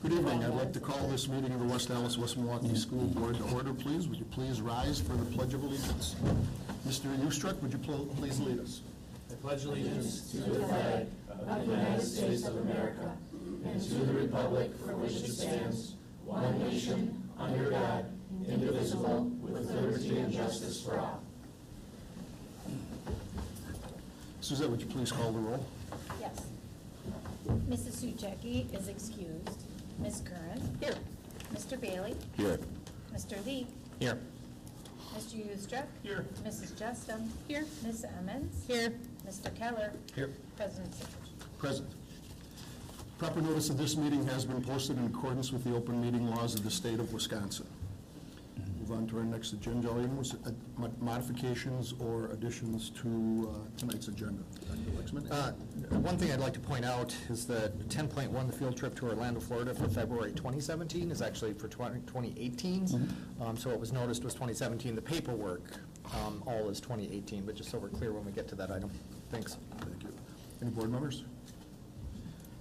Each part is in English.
Good evening. I'd like to call this meeting of the West Allis West Milwaukee School Board to order, please. Would you please rise for the Pledge of Allegiance? Mr. Ustruck, would you please lead us? I pledge allegiance to the flag of the United States of America and to the republic for which it stands, one nation, under God, indivisible, with liberty and justice for all. Suzette, would you please call the roll? Yes. Mrs. Suchecki is excused. Ms. Curran? Here. Mr. Bailey? Here. Mr. Lee? Here. Mr. Ustruck? Here. Mrs. Justum? Here. Ms. Emmons? Here. Mr. Keller? Here. President Sikich? Present. Proper notice of this meeting has been posted in accordance with the open meeting laws of the state of Wisconsin. Move on to our next agenda item, modifications or additions to tonight's agenda. Dr. Lexman? One thing I'd like to point out is that 10.1, the field trip to Orlando, Florida for February 2017 is actually for 2018. So what was noticed was 2017. The paperwork all is 2018, but just so we're clear when we get to that item. Thanks. Thank you. Any board members?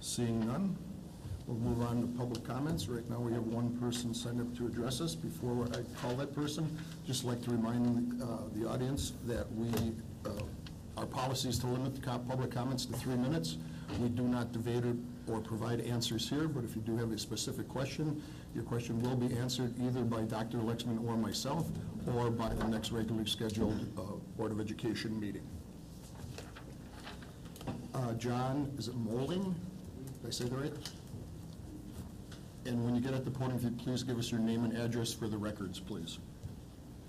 Seeing none, we'll move on to public comments. Right now we have one person signed up to address us. Before I call that person, just like to remind the audience that our policy is to limit the public comments to 3 minutes. We do not debate or provide answers here, but if you do have a specific question, your question will be answered either by Dr. Lexman or myself, or by the next regularly scheduled Board of Education meeting. John, is it Molding? Did I say that right? And when you get at the podium, if you'd please give us your name and address for the records, please.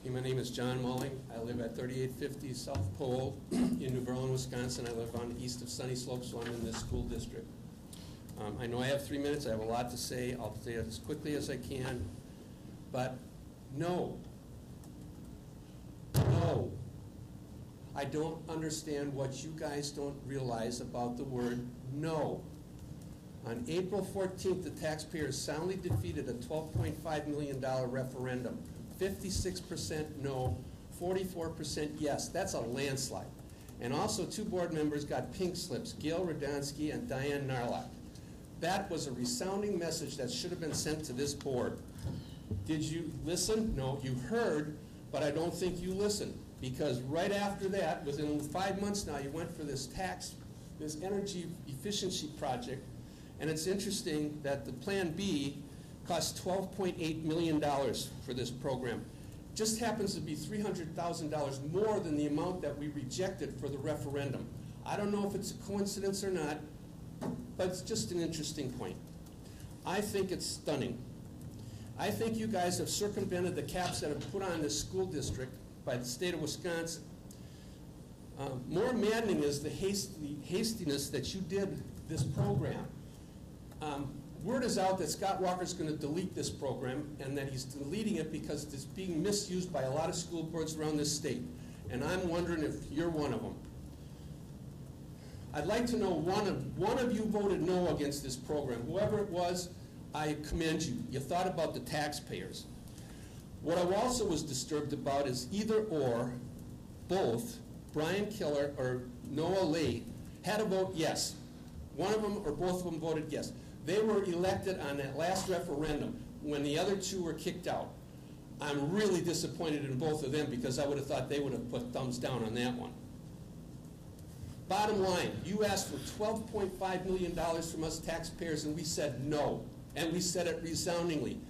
Hey, my name is John Mulling. I live at 3850 South Pole in New Berlin, Wisconsin. I live on east of Sunny Slope, so I'm in this school district. I know I have 3 minutes. I have a lot to say. I'll say it as quickly as I can. But no. I don't understand what you guys don't realize about the word no. On April 14th, the taxpayers soundly defeated a $12.5 million referendum. 56% no, 44% yes. That's a landslide. And also 2 board members got pink slips, Gail Radomski and Diane Narlock. That was a resounding message that should have been sent to this board. Did you listen? No, you heard, but I don't think you listened. Because right after that, within 5 months now, you went for this energy efficiency project. And it's interesting that the Plan B costs $12.8 million for this program. Just happens to be $300,000 more than the amount that we rejected for the referendum. I don't know if it's a coincidence or not, but it's just an interesting point. I think it's stunning. I think you guys have circumvented the caps that have put on this school district by the state of Wisconsin. More maddening is the hastiness that you did this program. Word is out that Scott Walker's going to delete this program, and that he's deleting it because it's being misused by a lot of school boards around this state. And I'm wondering if you're one of them. I'd like to know one of you voted no against this program. Whoever it was, I commend you. You thought about the taxpayers. What I also was disturbed about is either or, both, Brian Killer or Noah Lee had a vote yes. One of them or both of them voted yes. They were elected on that last referendum when the other 2 were kicked out. I'm really disappointed in both of them because I would have thought they would have put thumbs down on that one. Bottom line, you asked for $12.5 million from us taxpayers and we said no. And we said it resoundingly.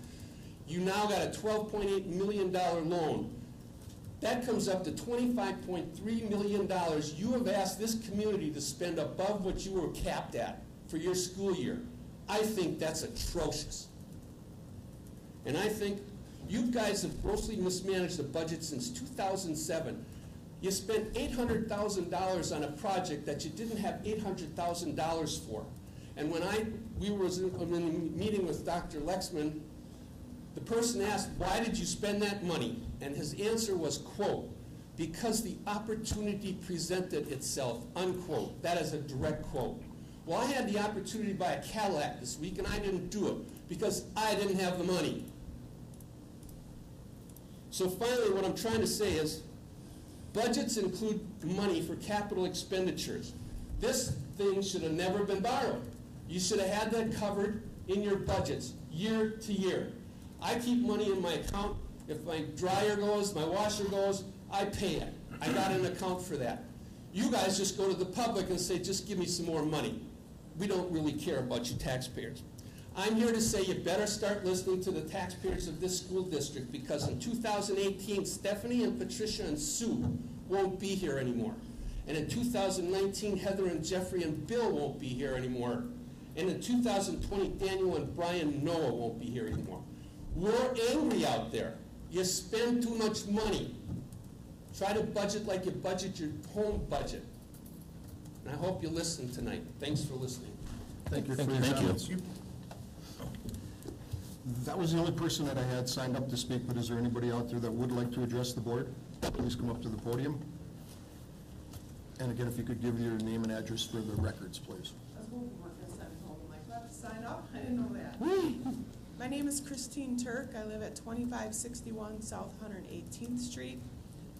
You now got a $12.8 million loan. That comes up to $25.3 million you have asked this community to spend above what you were capped at for your school year. I think that's atrocious. And I think you guys have grossly mismanaged the budget since 2007. You spent $800,000 on a project that you didn't have $800,000 for. And when we were in a meeting with Dr. Lexman, the person asked, why did you spend that money? And his answer was, quote, because the opportunity presented itself, unquote. That is a direct quote. Well, I had the opportunity to buy a Cadillac this week, and I didn't do it because I didn't have the money. So finally, what I'm trying to say is, budgets include money for capital expenditures. This thing should have never been borrowed. You should have had that covered in your budgets year to year. I keep money in my account. If my dryer goes, my washer goes, I pay it. I got an account for that. You guys just go to the public and say, just give me some more money. We don't really care about you taxpayers. I'm here to say you better start listening to the taxpayers of this school district, because in 2018, Stephanie and Patricia and Sue won't be here anymore. And in 2019, Heather and Jeffrey and Bill won't be here anymore. And in 2020, Daniel and Brian Noah won't be here anymore. We're angry out there. You spend too much money. Try to budget like you budget your home budget. And I hope you listen tonight. Thanks for listening. Thank you for your comments. That was the only person that I had signed up to speak, but is there anybody out there that would like to address the board? Please come up to the podium. And again, if you could give your name and address for the records, please. I was hoping we're gonna send home. Like, do I have to sign up? I didn't know that. My name is Christine Turk. I live at 2561 South 118th Street.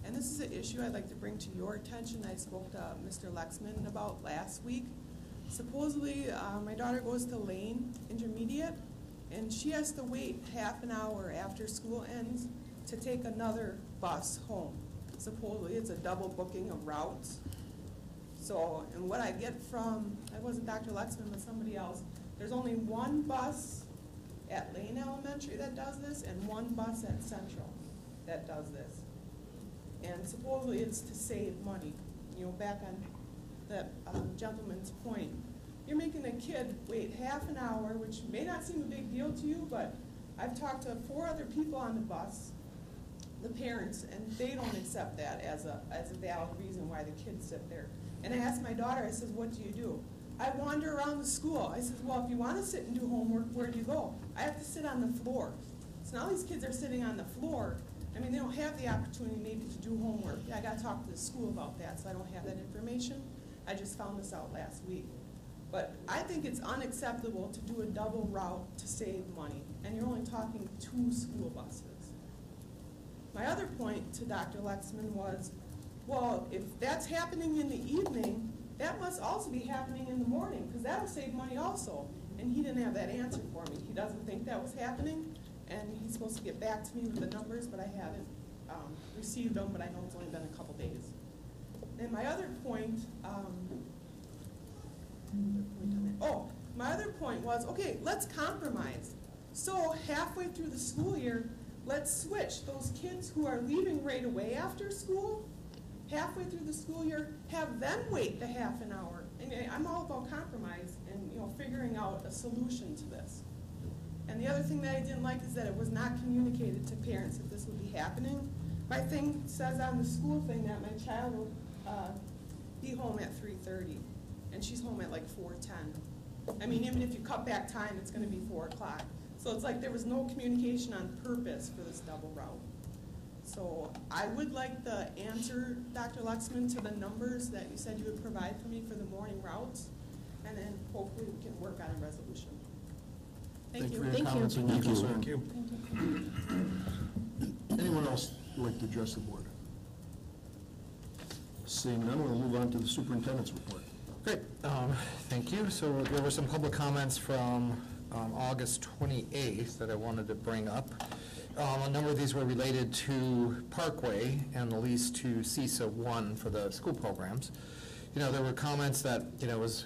And this is an issue I'd like to bring to your attention. I spoke to Mr. Lexman about last week. Supposedly, my daughter goes to Lane Intermediate, and she has to wait half an hour after school ends to take another bus home. Supposedly, it's a double booking of routes. So, and what I get from, it wasn't Dr. Lexman, but somebody else, there's only one bus at Lane Elementary that does this, and one bus at Central that does this. And supposedly it's to save money. You know, back on that gentleman's point, you're making a kid wait half an hour, which may not seem a big deal to you, but I've talked to 4 other people on the bus, the parents, and they don't accept that as a valid reason why the kids sit there. And I asked my daughter, I said, what do you do? I wander around the school. I said, well, if you want to sit and do homework, where do you go? I have to sit on the floor. So now these kids are sitting on the floor. I mean, they don't have the opportunity maybe to do homework. I got to talk to the school about that, so I don't have that information. I just found this out last week. But I think it's unacceptable to do a double route to save money, and you're only talking 2 school buses. My other point to Dr. Lexman was, well, if that's happening in the evening, that must also be happening in the morning, because that'll save money also. And he didn't have that answer for me. He doesn't think that was happening, and he's supposed to get back to me with the numbers, but I haven't received them, but I know it's only been a couple days. And my other point, my other point was, okay, let's compromise. So halfway through the school year, let's switch. Those kids who are leaving right away after school, halfway through the school year, have them wait the half an hour. And I'm all about compromise and, you know, figuring out a solution to this. And the other thing that I didn't like is that it was not communicated to parents that this would be happening. My thing says on the school thing that my child will be home at 3:30, and she's home at like 4:10. I mean, even if you cut back time, it's going to be 4 o'clock. So it's like there was no communication on purpose for this double route. So I would like the answer, Dr. Lexman, to the numbers that you said you would provide for me for the morning routes, and then hopefully we can work on a resolution. Thank you. For your comments and your concern. Anyone else would like to address the board? Seeing none, we'll move on to the superintendent's report. Great, thank you. So there were some public comments from August 28th that I wanted to bring up. A number of these were related to Parkway and the lease to CISA 1 for the school programs. You know, there were comments that, you know, was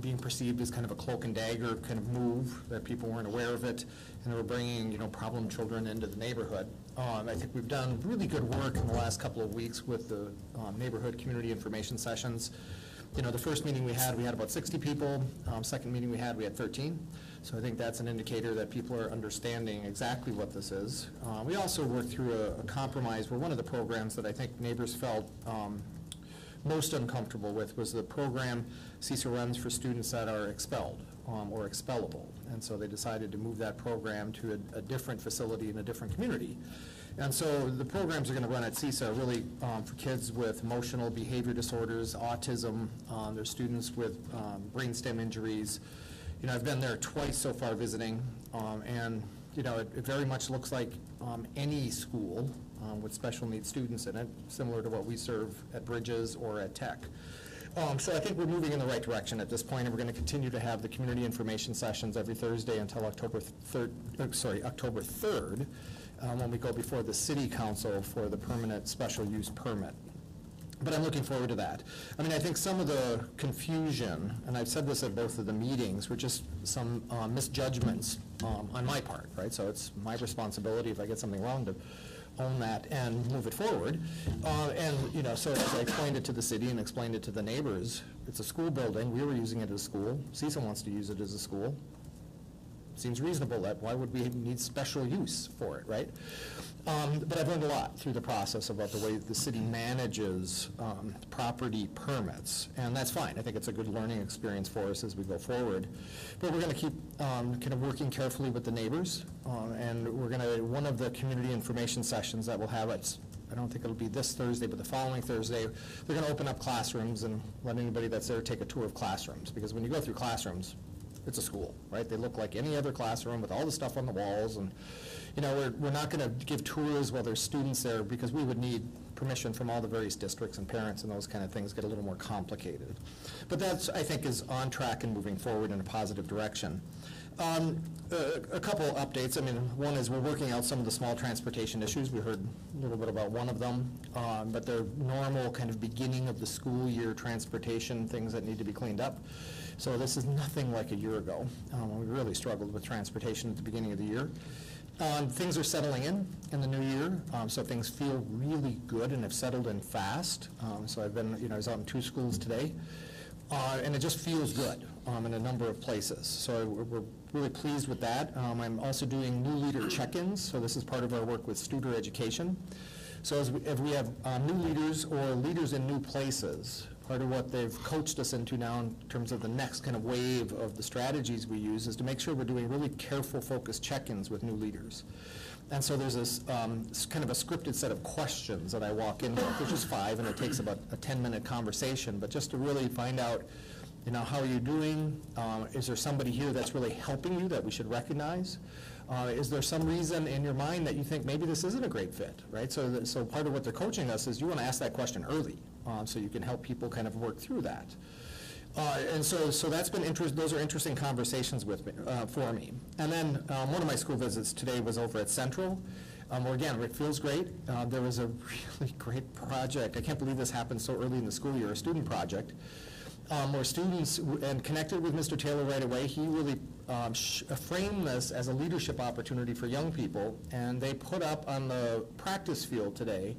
being perceived as kind of a cloak and dagger kind of move, that people weren't aware of it, and they were bringing, you know, problem children into the neighborhood. I think we've done really good work in the last couple of weeks with the neighborhood community information sessions. You know, the first meeting we had about 60 people. Second meeting we had 13. So I think that's an indicator that people are understanding exactly what this is. We also worked through a compromise where one of the programs that I think neighbors felt most uncomfortable with was the program CISA runs for students that are expelled or expellable. And so they decided to move that program to a different facility in a different community. And so the programs are going to run at CISA really for kids with emotional behavior disorders, autism, there's students with brainstem injuries. You know, I've been there twice so far visiting, and you know, it very much looks like any school with special needs students in it, similar to what we serve at Bridges or at Tech. So I think we're moving in the right direction at this point, and we're going to continue to have the community information sessions every Thursday until October 3rd, when we go before the city council for the permanent special use permit. But I'm looking forward to that. I mean, I think some of the confusion, and I've said this at both of the meetings, were just some misjudgments on my part, right? So it's my responsibility if I get something wrong to own that and move it forward. And, you know, so as I explained it to the city and explained it to the neighbors, it's a school building. We were using it as a school. CISA wants to use it as a school. Seems reasonable. That why would we need special use for it, right? But I've learned a lot through the process about the way the city manages property permits, and that's fine. I think it's a good learning experience for us as we go forward. But we're going to keep kind of working carefully with the neighbors, and we're going to, one of the community information sessions that we'll have, I don't think it'll be this Thursday, but the following Thursday, they're going to open up classrooms and let anybody that's there take a tour of classrooms, because when you go through classrooms, it's a school, right? They look like any other classroom with all the stuff on the walls, and you know, we're not going to give tours while there's students there, because we would need permission from all the various districts and parents, and those kind of things get a little more complicated. But that's, I think, is on track and moving forward in a positive direction. A couple updates. I mean, one is we're working out some of the small transportation issues. We heard a little bit about one of them, but they're normal kind of beginning of the school year transportation things that need to be cleaned up. So this is nothing like a year ago. We really struggled with transportation at the beginning of the year. Things are settling in the new year, so things feel really good and have settled in fast. So I've been, you know, I was out in 2 schools today, and it just feels good in a number of places. So we're really pleased with that. I'm also doing new leader check-ins, so this is part of our work with Studer Education. So if we have new leaders or leaders in new places, part of what they've coached us into now in terms of the next kind of wave of the strategies we use is to make sure we're doing really careful, focused check-ins with new leaders. And so there's this kind of a scripted set of questions that I walk in with, which is 5, and it takes about a 10-minute conversation, but just to really find out, you know, how are you doing? Is there somebody here that's really helping you that we should recognize? Is there some reason in your mind that you think maybe this isn't a great fit, right? So part of what they're coaching us is you want to ask that question early, so you can help people kind of work through that. And so that's been those are interesting conversations with me, for me. And then one of my school visits today was over at Central, where again, it feels great. There was a really great project. I can't believe this happened so early in the school year, a student project, where students, and connected with Mr. Taylor right away, he really framed this as a leadership opportunity for young people, and they put up on the practice field today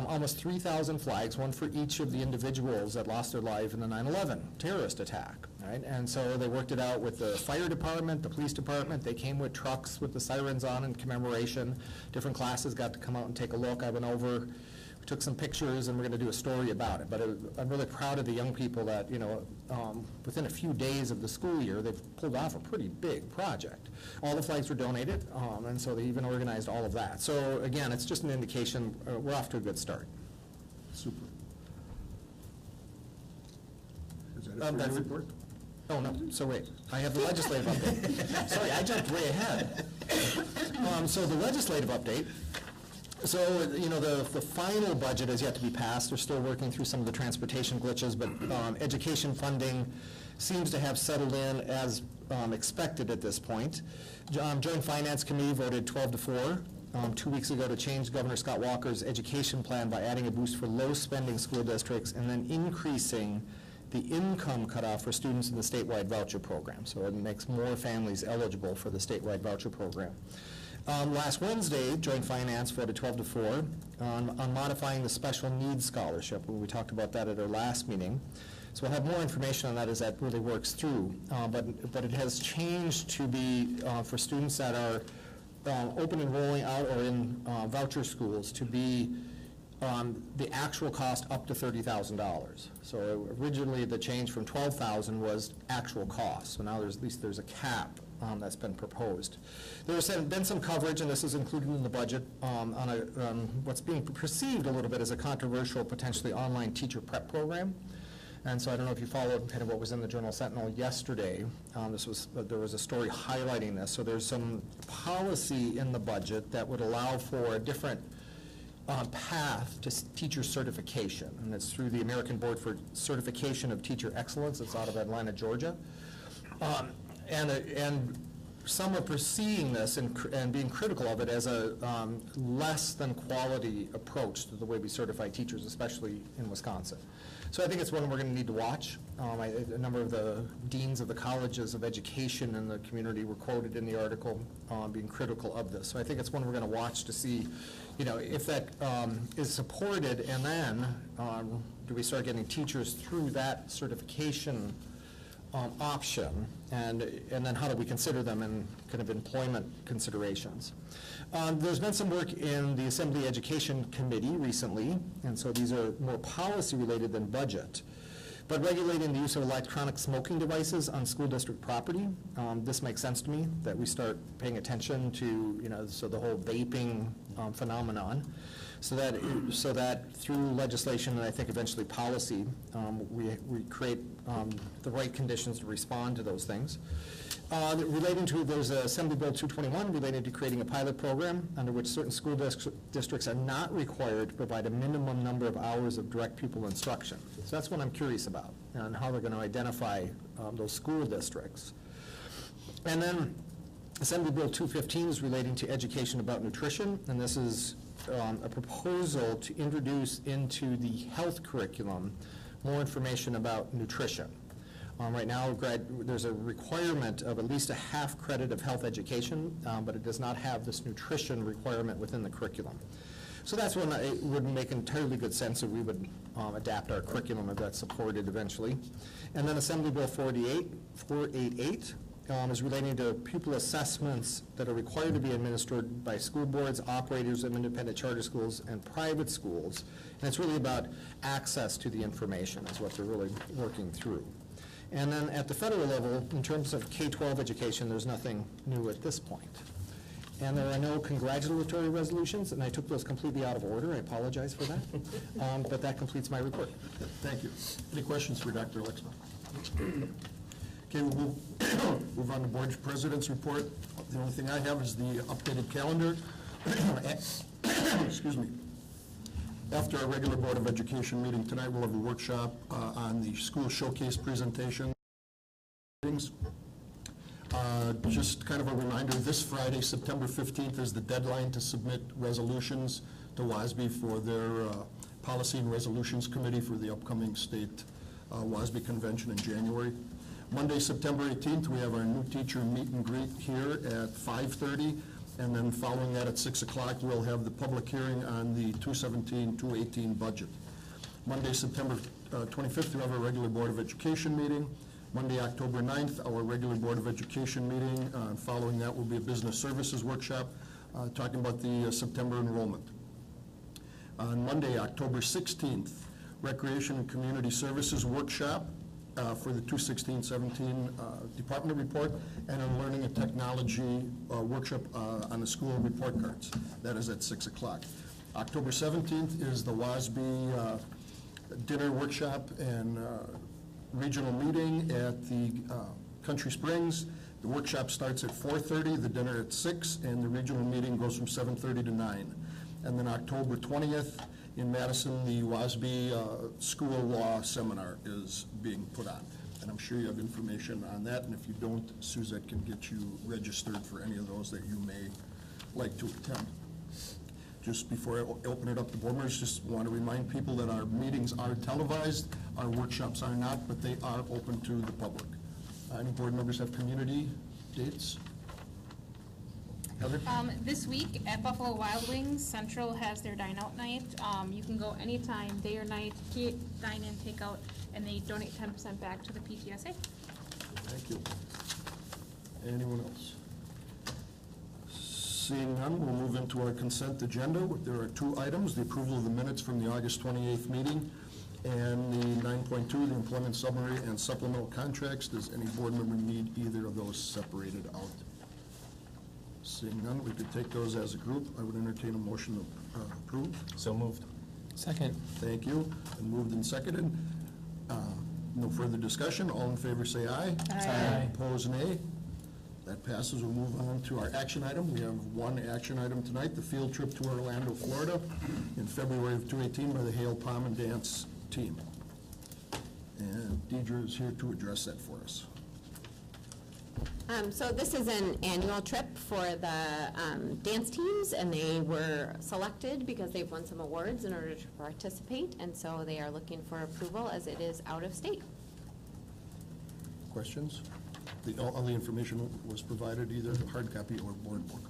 almost 3,000 flags, one for each of the individuals that lost their life in the 9/11 terrorist attack, right? And so they worked it out with the fire department, the police department. They came with trucks with the sirens on in commemoration. Different classes got to come out and take a look. I went over, took some pictures, and we're going to do a story about it. But I'm really proud of the young people that, you know, within a few days of the school year, they've pulled off a pretty big project. All the flags were donated, and so they even organized all of that. So again, it's just an indication we're off to a good start. Super. Is that it for your report? Oh, no, so wait, I have the legislative update. Sorry, I jumped way ahead. So the legislative update, so, you know, the final budget has yet to be passed. They're still working through some of the transportation glitches, but education funding seems to have settled in as expected at this point. Joint Finance Committee voted 12-4 2 weeks ago to change Governor Scott Walker's education plan by adding a boost for low-spending school districts and then increasing the income cutoff for students in the statewide voucher program. So it makes more families eligible for the statewide voucher program. Last Wednesday, Joint Finance voted 12-4 on modifying the special needs scholarship. We talked about that at our last meeting. So we'll have more information on that as that really works through. But it has changed to be for students that are open enrolling out or in voucher schools to be the actual cost up to $30,000. So originally the change from $12,000 was actual cost. So now there's a cap that's been proposed. There has been some coverage, and this is included in the budget, on what's being perceived a little bit as a controversial, potentially online teacher prep program. And so I don't know if you followed kind of what was in the Journal Sentinel yesterday. There was a story highlighting this. So there's some policy in the budget that would allow for a different path to teacher certification, and it's through the American Board for Certification of Teacher Excellence. It's out of Atlanta, Georgia. And some are perceiving this and being critical of it as a less than quality approach to the way we certify teachers, especially in Wisconsin. So I think it's one we're going to need to watch. A number of the deans of the colleges of education in the community were quoted in the article being critical of this. So I think it's one we're going to watch to see, if that is supported, and then do we start getting teachers through that certification option, and then how do we consider them in kind of employment considerations. There's been some work in the Assembly Education Committee recently, and so these are more policy related than budget. But regulating the use of electronic smoking devices on school district property, this makes sense to me, that we start paying attention to, so the whole vaping phenomenon. So that through legislation and I think eventually policy, we create the right conditions to respond to those things. There's Assembly Bill 221 related to creating a pilot program under which certain school districts are not required to provide a minimum number of hours of direct pupil instruction. So that's what I'm curious about, and how they're going to identify those school districts. And then Assembly Bill 215 is relating to education about nutrition, and this is a proposal to introduce into the health curriculum more information about nutrition. Right now, there's a requirement of at least a half credit of health education, but it does not have this nutrition requirement within the curriculum. So that's when it would make entirely good sense that we would adapt our curriculum if that's supported eventually. And then Assembly Bill 488 is relating to pupil assessments that are required to be administered by school boards, operators of independent charter schools, and private schools. And it's really about access to the information is what they're really working through. And then at the federal level, in terms of K-12 education, there's nothing new at this point. And there are no congratulatory resolutions, and I took those completely out of order. I apologize for that. But that completes my report. Thank you. Any questions for Dr. Lexman? Okay, we'll move on to Board President's report. The only thing I have is the updated calendar. Excuse me. After our regular Board of Education meeting tonight, we'll have a workshop on the school showcase presentation. Just kind of a reminder, this Friday, September 15th, is the deadline to submit resolutions to WASB for their Policy and Resolutions Committee for the upcoming state WASB convention in January. Monday, September 18th, we have our new teacher meet and greet here at 5:30. And then following that at 6 o'clock, we'll have the public hearing on the 2017-2018 budget. Monday, September 25th, we have our regular Board of Education meeting. Monday, October 9th, our regular Board of Education meeting. Following that will be a business services workshop talking about the September enrollment. On Monday, October 16th, Recreation and Community Services workshop for the 2016-17 department report, and a learning and technology workshop on the school report cards. That is at 6 o'clock. October 17th is the WASB dinner workshop and regional meeting at the Country Springs. The workshop starts at 4:30, the dinner at 6, and the regional meeting goes from 7:30 to 9. And then October 20th, in Madison, the WASB School Law Seminar is being put on. And I'm sure you have information on that, and if you don't, Suzette can get you registered for any of those that you may like to attend. Just before I open it up to board members, just want to remind people that our meetings are televised, our workshops are not, but they are open to the public. Any board members have community dates? Heather? This week at Buffalo Wild Wings, Central has their dine-out night. You can go anytime, day or night, dine in, take out, and they donate 10% back to the PTSA. Thank you. Anyone else? Seeing none, we'll move into our consent agenda. There are two items, the approval of the minutes from the August 28th meeting and the 9.2, the employment summary and supplemental contracts. Does any board member need either of those separated out? Seeing none, we could take those as a group. I would entertain a motion to approve. So moved. Second. Thank you. And moved and seconded. No further discussion. All in favor say aye. Aye. Opposed, nay. That passes. We'll move on to our action item. We have one action item tonight, the field trip to Orlando, Florida in February of 2018 by the Hale Palm and Dance team. And Deidre is here to address that for us. So this is an annual trip for the dance teams, and they were selected because they've won some awards in order to participate, and so they are looking for approval as it is out of state. Questions? All the information was provided, either hard copy or board book.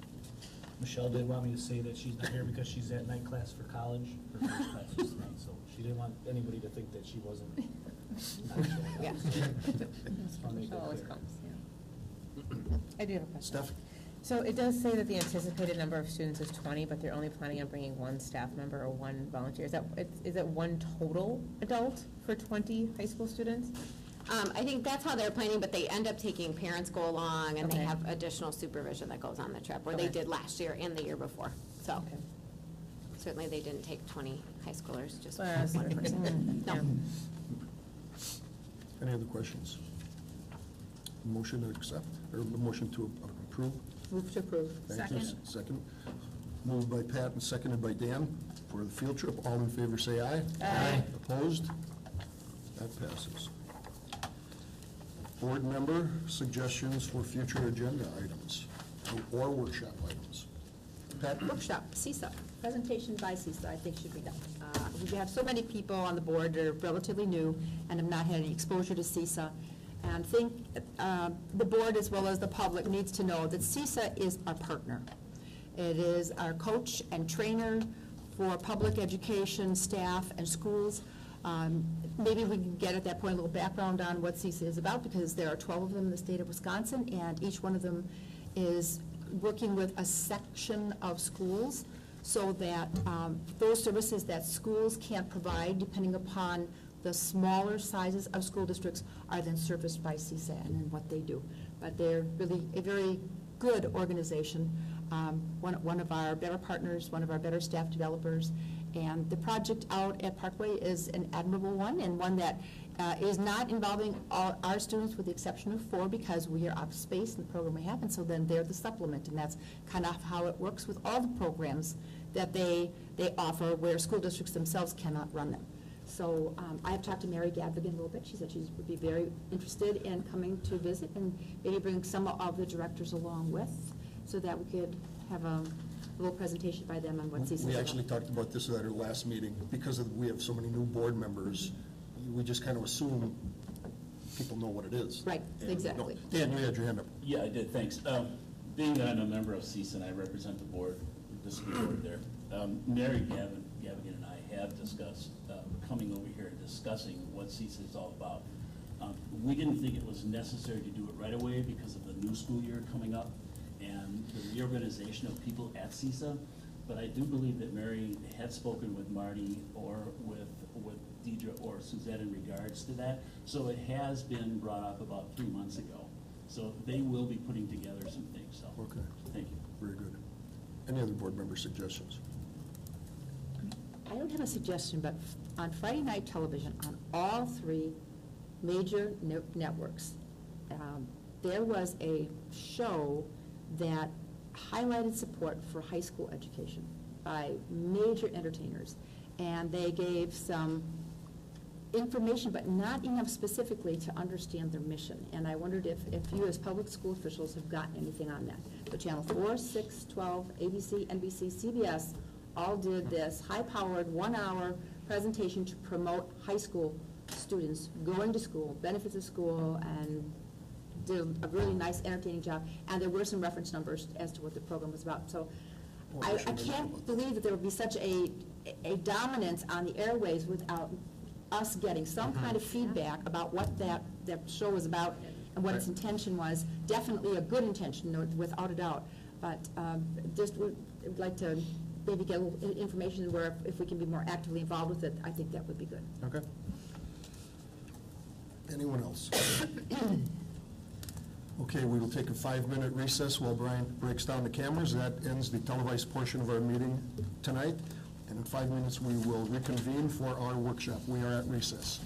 Michelle did want me to say that she's not here because she's at night class for college, her first class is tonight, so she didn't want anybody to think that she wasn't. not showing up. Yeah. So I'll make that Always clear. comes, yeah. I do have a question. Steph? So it does say that the anticipated number of students is 20, but they're only planning on bringing one staff member or one volunteer. Is that one total adult for 20 high school students? I think that's how they're planning, but they end up taking parents go along, and they Okay. have additional supervision that goes on the trip, or they Okay. did last year and the year before. So Okay. certainly they didn't take 20 high schoolers, just Well, I was one person. yeah. No. Any other questions? Motion to accept, or motion to approve? Move to approve. Thank you. Second. Second. Moved by Pat and seconded by Dan for the field trip. All in favor, say aye. Aye. Opposed? That passes. Board member suggestions for future agenda items or workshop items. Pat? Workshop, CISA, presentation by CISA, I think should be done. We have so many people on the board that are relatively new and have not had any exposure to CISA. And think the board, as well as the public, needs to know that CISA is our partner. It is our coach and trainer for public education, staff, and schools. Maybe we can get at that point a little background on what CISA is about, because there are 12 of them in the state of Wisconsin, and each one of them is working with a section of schools so that those services that schools can't provide, depending upon the smaller sizes of school districts, are then serviced by CISA and what they do. But they're really a very good organization, one of our better partners, one of our better staff developers. And the project out at Parkway is an admirable one, and one that is not involving all our students, with the exception of 4, because we are out of space in the program we have, and so then they're the supplement, and that's kind of how it works with all the programs that they offer, where school districts themselves cannot run them. So I have talked to Mary Gadvigan a little bit. She said she would be very interested in coming to visit and maybe bring some of the directors along with, so that we could have a little presentation by them on what CISA is We about. actually talked about this at our last meeting. Because we have so many new board members, we just kind of assume people know what it is. Right, exactly. Dan, you had your hand up. Yeah, I did, thanks. Being that I'm a member of CISA and I represent the board, the school board there, Mary Gavigan and I have discussed coming over here and discussing what CISA is all about. We didn't think it was necessary to do it right away because of the new school year coming up and the reorganization of people at CISA, but I do believe that Mary had spoken with Marty or with Deidre or Suzette in regards to that, so it has been brought up about 3 months ago. So they will be putting together some things, so. Okay. Thank you. Very good. Any other board member suggestions? I don't have a suggestion, but on Friday night television, on all 3 major networks, there was a show that highlighted support for high school education by major entertainers. And they gave some information, but not enough specifically to understand their mission. And I wondered if you as public school officials have gotten anything on that. So Channel 4, 6, 12, ABC, NBC, CBS all did this high-powered 1-hour presentation to promote high school students going to school, benefits of school, and did a really nice, entertaining job. And there were some reference numbers as to what the program was about. So I can't believe that there would be such a dominance on the airwaves without us getting some kind of feedback about what that show was about and what its intention was. Definitely a good intention, without a doubt. But just would like to maybe get a little information where if we can be more actively involved with it, I think that would be good. Okay. Anyone else? Okay, we will take a 5-minute recess while Brian breaks down the cameras. That ends the televised portion of our meeting tonight. And in 5 minutes, we will reconvene for our workshop. We are at recess.